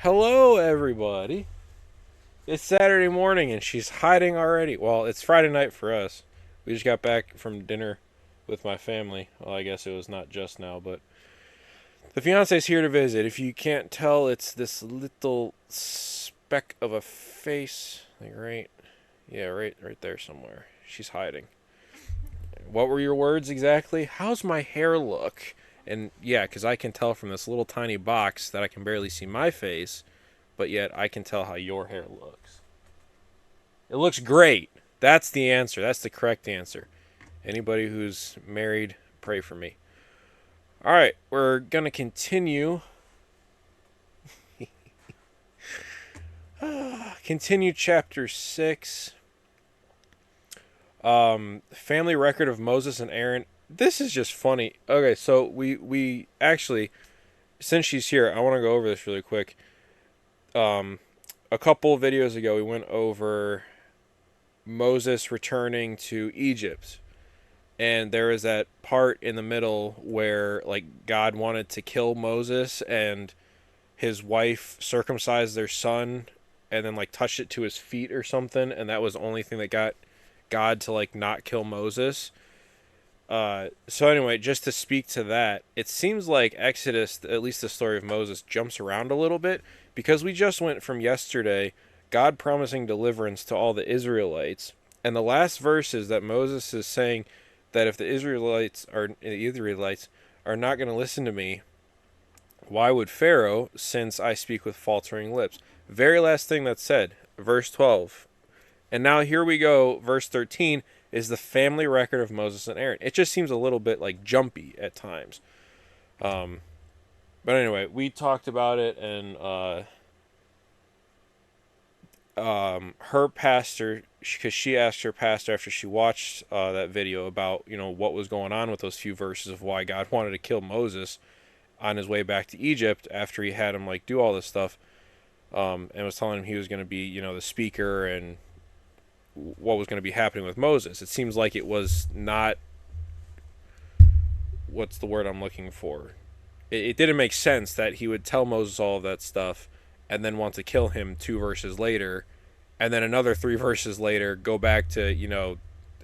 Hello, everybody. It's Saturday morning and she's hiding already. Well, it's Friday night for us. We just got back from dinner with my family. Well, I guess it was not just now, but the fiance's here to visit. If you can't tell, it's this little speck of a face. Like right there somewhere. She's hiding. What were your words exactly? How's my hair look? And yeah, because I can tell from this little tiny box that I can barely see my face, but yet I can tell how your hair looks. It looks great. That's the answer. That's the correct answer. Anybody who's married, pray for me. All right, we're going to continue. Continue chapter 6. Family record of Moses and Aaron. This is just funny. Okay, so we actually, since she's here, I want to go over this really quick. Um, a couple of videos ago, we went over Moses returning to Egypt, and there was that part in the middle where like God wanted to kill Moses, and his wife circumcised their son and then like touched it to his feet or something, and that was the only thing that got God to like not kill Moses. So anyway, just to speak to that, it seems like Exodus, at least the story of Moses, jumps around a little bit because we just went from yesterday, God promising deliverance to all the Israelites, and the last verses that Moses is saying that if the Israelites are not going to listen to me, why would Pharaoh, since I speak with faltering lips? Very last thing that's said, verse 12. And now here we go, verse 13 is the family record of Moses and Aaron. It just seems a little bit like jumpy at times. Um, but anyway, we talked about it, and her pastor, because she asked her pastor after she watched that video about what was going on with those few verses of why God wanted to kill Moses on his way back to Egypt after he had him like do all this stuff, and was telling him he was going to be the speaker and what was going to be happening with Moses. It seems like it was not, what's the word I'm looking for? It didn't make sense that he would tell Moses all of that stuff and then want to kill him 2 verses later, and then another 3 verses later go back to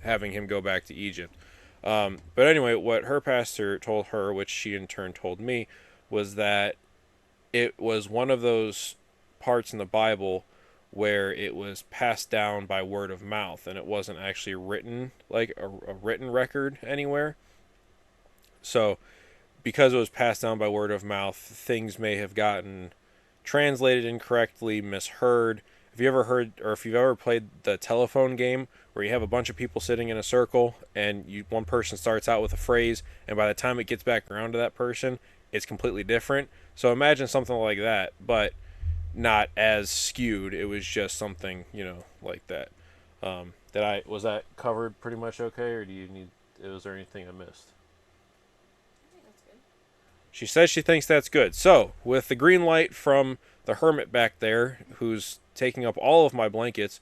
having him go back to Egypt. But anyway, what her pastor told her, which she in turn told me, was that it was one of those parts in the Bible where it was passed down by word of mouth and it wasn't actually written, like a written record anywhere. So because it was passed down by word of mouth, things may have gotten translated incorrectly, misheard. Have you ever heard, or if you've ever played the telephone game where you have a bunch of people sitting in a circle and one person starts out with a phrase, and by the time it gets back around to that person, it's completely different. So imagine something like that, but not as skewed. It was just something, like that. Did I was that covered pretty much okay, or do you need? Was there anything I missed? I think that's good. She says she thinks that's good. So, with the green light from the hermit back there, who's taking up all of my blankets,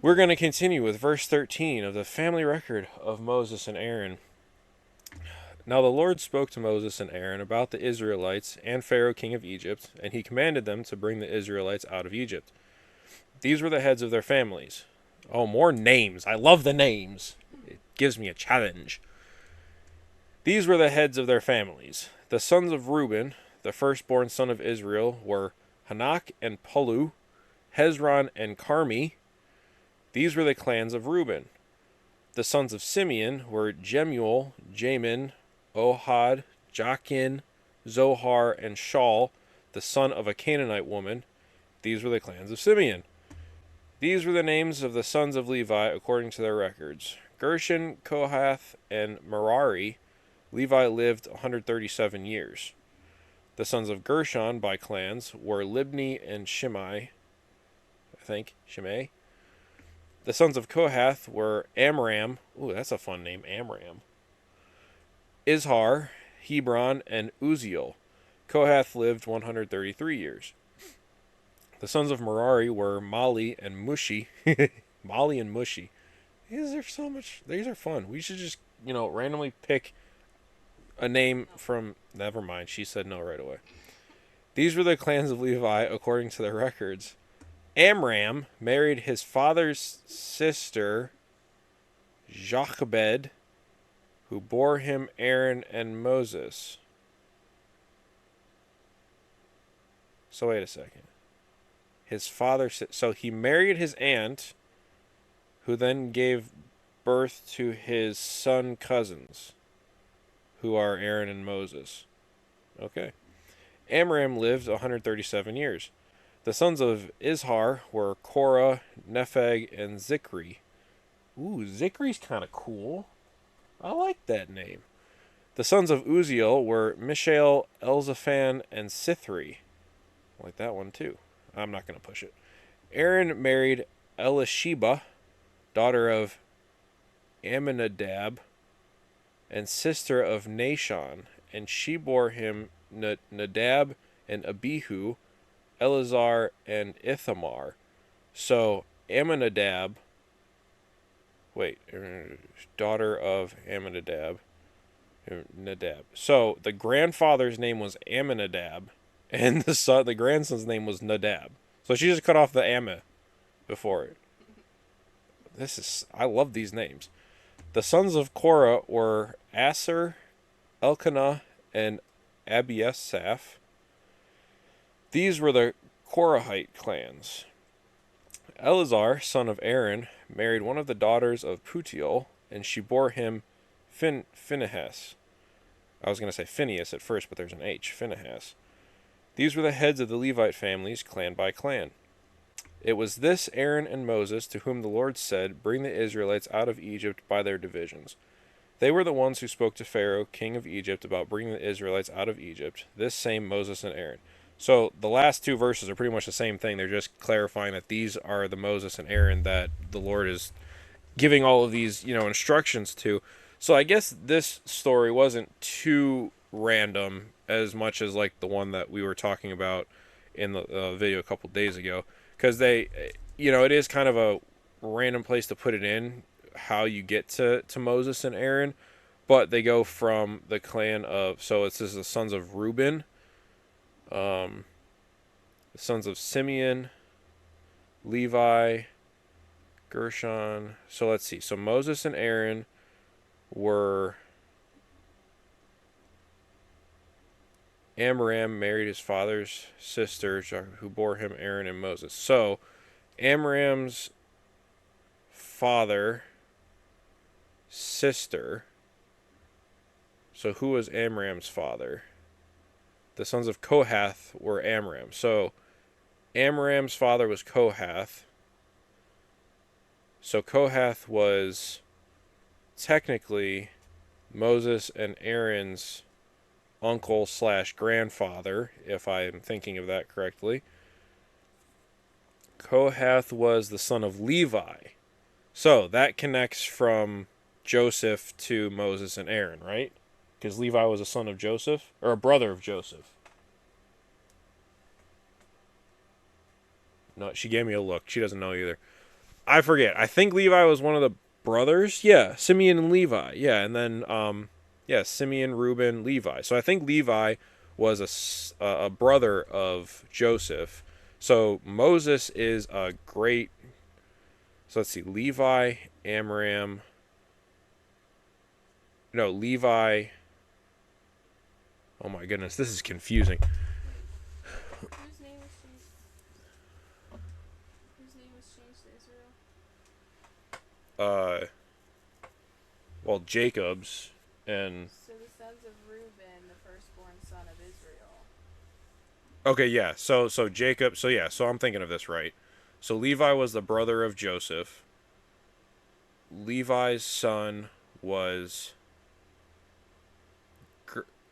we're going to continue with verse 13 of the family record of Moses and Aaron. Now the Lord spoke to Moses and Aaron about the Israelites and Pharaoh king of Egypt, and he commanded them to bring the Israelites out of Egypt. These were the heads of their families. Oh, more names. I love the names. It gives me a challenge. These were the heads of their families. The sons of Reuben, the firstborn son of Israel, were Hanak and Palu, Hezron and Carmi. These were the clans of Reuben. The sons of Simeon were Jemuel, Jamin, Ohad, Jachin, Zohar, and Shaul, the son of a Canaanite woman. These were the clans of Simeon. These were the names of the sons of Levi according to their records: Gershon, Kohath, and Merari. Levi lived 137 years. The sons of Gershon by clans were Libni and Shimei. Shimei. The sons of Kohath were Amram. Ooh, that's a fun name, Amram. Izhar, Hebron, and Uziel. Kohath lived 133 years. The sons of Merari were Mali and Mushi. Mali and Mushi. These are so much. These are fun. We should just, randomly pick a name from. Never mind. She said no right away. These were the clans of Levi according to their records. Amram married his father's sister, Jochebed, who bore him Aaron and Moses. So wait a second. His father, so he married his aunt, who then gave birth to his son cousins, who are Aaron and Moses. Okay. Amram lived 137 years. The sons of Izhar were Korah, Nepheg, and Zikri. Ooh, Zikri's kind of cool. I like that name. The sons of Uziel were Mishael, Elzaphan, and Sithri. I like that one too. I'm not going to push it. Aaron married Elisheba, daughter of Amminadab, and sister of Nashon, and she bore him Nadab and Abihu, Eleazar and Ithamar. So Amminadab, daughter of Amminadab, Nadab. So the grandfather's name was Amminadab, and the grandson's name was Nadab. So she just cut off the Amma before it. I love these names. The sons of Korah were Aser, Elkanah, and Abiasaph. These were the Korahite clans. Eleazar, son of Aaron, married one of the daughters of Putiel, and she bore him Phinehas. I was going to say Phineas at first, but there's an H. Phinehas. These were the heads of the Levite families, clan by clan. It was this Aaron and Moses to whom the Lord said, "Bring the Israelites out of Egypt by their divisions." They were the ones who spoke to Pharaoh, king of Egypt, about bringing the Israelites out of Egypt, this same Moses and Aaron. So the last two verses are pretty much the same thing. They're just clarifying that these are the Moses and Aaron that the Lord is giving all of these, instructions to. So I guess this story wasn't too random as much as like the one that we were talking about in the video a couple days ago, because it is kind of a random place to put it in how you get to Moses and Aaron, but they go from the clan of, so it says the sons of Reuben, the sons of Simeon, Levi, Gershon. So let's see. So Moses and Aaron were, Amram married his father's sister, who bore him Aaron and Moses. So Amram's father, sister. So who was Amram's father? The sons of Kohath were Amram. So Amram's father was Kohath. So Kohath was technically Moses and Aaron's uncle / grandfather, if I am thinking of that correctly. Kohath was the son of Levi. So that connects from Joseph to Moses and Aaron, right? Because Levi was a son of Joseph, or a brother of Joseph. No, she gave me a look. She doesn't know either. I forget. I think Levi was one of the brothers. Yeah, Simeon and Levi. Yeah, and then Simeon, Reuben, Levi. So I think Levi was a brother of Joseph. So Moses is a great. So let's see. Levi, Amram. No, Levi. Oh my goodness, this is confusing. Whose name was changed to Israel? Well, Jacob's and. So the sons of Reuben, the firstborn son of Israel. Okay, yeah. So Jacob. So yeah. So I'm thinking of this right. So Levi was the brother of Joseph. Levi's son was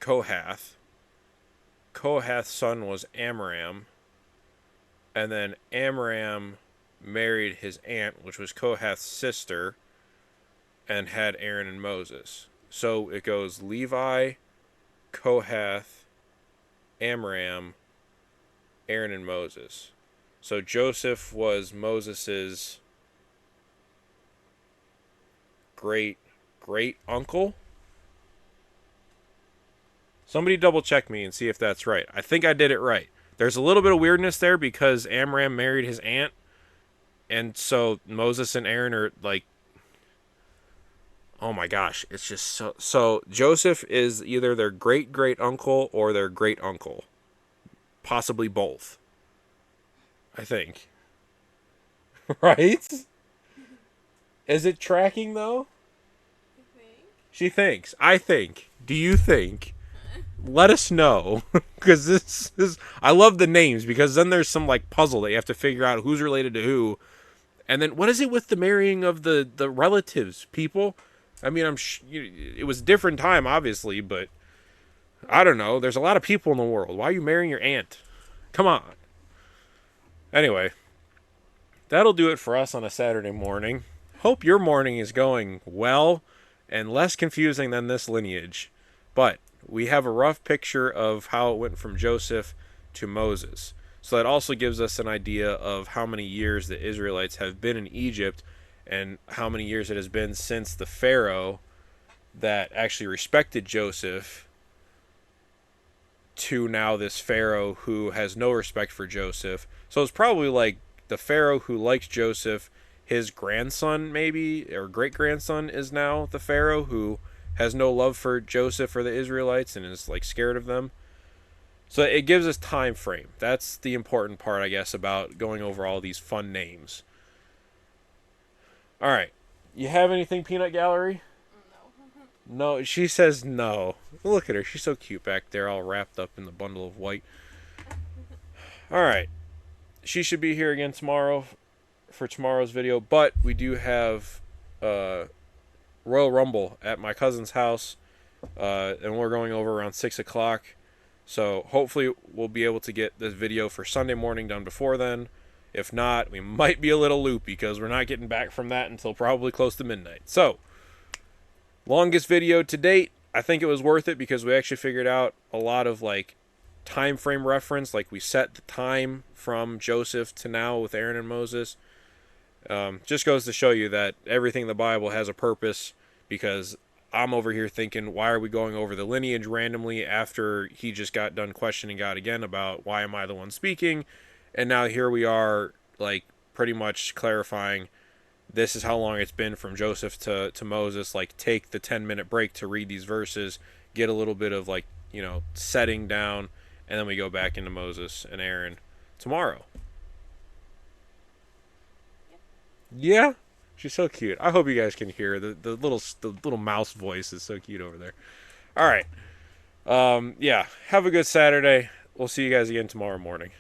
Kohath. Kohath's son was Amram. And then Amram married his aunt, which was Kohath's sister, and had Aaron and Moses. So it goes Levi, Kohath, Amram, Aaron, and Moses. So Joseph was Moses's great uncle. Somebody double check me and see if that's right. I think I did it right. There's a little bit of weirdness there because Amram married his aunt, and so Moses and Aaron are like, oh my gosh, it's just so. So Joseph is either their great great uncle or their great uncle, possibly both. I think. Right? Is it tracking though? You think? She thinks. I think. Do you think? Let us know, because this is. I love the names because then there's some like puzzle that you have to figure out who's related to who, and then what is it with the marrying of the relatives, people? I mean, it was a different time, obviously, but I don't know. There's a lot of people in the world. Why are you marrying your aunt? Come on. Anyway, that'll do it for us on a Saturday morning. Hope your morning is going well and less confusing than this lineage. But we have a rough picture of how it went from Joseph to Moses. So that also gives us an idea of how many years the Israelites have been in Egypt and how many years it has been since the Pharaoh that actually respected Joseph to now this Pharaoh who has no respect for Joseph. So it's probably like the Pharaoh who likes Joseph, his grandson maybe, or great grandson is now the Pharaoh who has no love for Joseph or the Israelites and is like scared of them. So it gives us time frame. That's the important part, I guess, about going over all these fun names. All right. You have anything, Peanut Gallery? No. No, she says no. Look at her. She's so cute back there, all wrapped up in the bundle of white. All right. She should be here again tomorrow for tomorrow's video, but we do have Royal Rumble at my cousin's house, and we're going over around 6 o'clock. So hopefully we'll be able to get this video for Sunday morning done before then. If not, we might be a little loopy because we're not getting back from that until probably close to midnight. So, longest video to date. I think it was worth it because we actually figured out a lot of like time frame reference. Like we set the time from Joseph to now with Aaron and Moses. Just goes to show you that everything in the Bible has a purpose, because I'm over here thinking, why are we going over the lineage randomly after he just got done questioning God again about why am I the one speaking? And now here we are, like, pretty much clarifying this is how long it's been from Joseph to Moses. Like, take the 10-minute break to read these verses, get a little bit of, like, setting down, and then we go back into Moses and Aaron tomorrow. Yeah? She's so cute. I hope you guys can hear the little mouse voice is so cute over there. All right. Yeah. Have a good Saturday. We'll see you guys again tomorrow morning.